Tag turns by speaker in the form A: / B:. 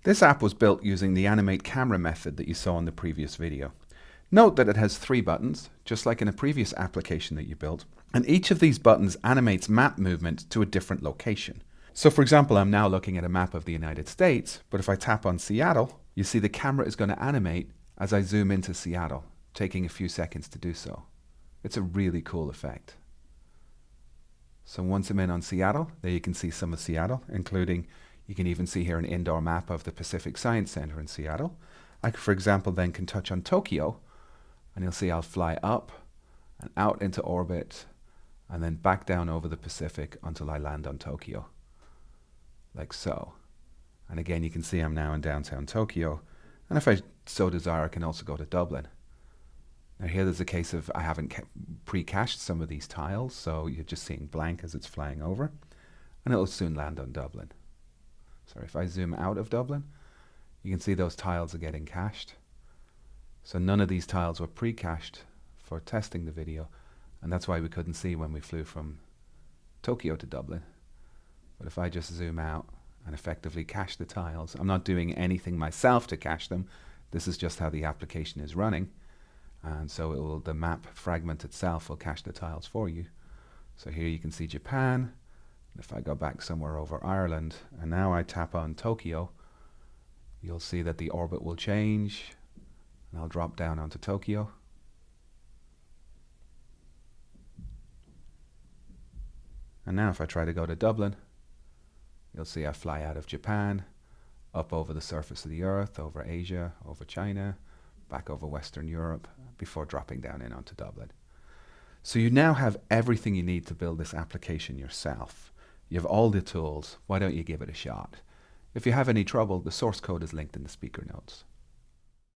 A: This app was built using the animate camera method that you saw in the previous video. Note that it has 3 buttons, just like in a previous application that you built, and each of these buttons animates map movement to a different location. So for example, I'm now looking at a map of the United States, but if I tap on Seattle, you see the camera is going to animate as I zoom into Seattle, taking a few seconds to do so. It's a really cool effect. So once I'm in on Seattle, there you can see some of Seattle, including, you can even see here an indoor map of the Pacific Science Center in Seattle. I, for example, then can touch on Tokyo, and you'll see I'll fly up and out into orbit, and then back down over the Pacific until I land on Tokyo, like so. And again, you can see I'm now in downtown Tokyo, and if I so desire, I can also go to Dublin. Now here there's a case of I haven't pre-cached some of these tiles, so you're just seeing blank as it's flying over, and it'll soon land on Dublin. So if I zoom out of Dublin, you can see those tiles are getting cached. So none of these tiles were pre-cached for testing the video, and that's why we couldn't see when we flew from Tokyo to Dublin. But if I just zoom out and effectively cache the tiles, I'm not doing anything myself to cache them. This is just how the application is running. And so the map fragment itself will cache the tiles for you. So here you can see Japan. If I go back somewhere over Ireland, and now I tap on Tokyo, you'll see that the orbit will change, and I'll drop down onto Tokyo. And now if I try to go to Dublin, you'll see I fly out of Japan, up over the surface of the Earth, over Asia, over China, back over Western Europe, before dropping down in onto Dublin. So you now have everything you need to build this application yourself. You have all the tools. Why don't you give it a shot? If you have any trouble, the source code is linked in the speaker notes.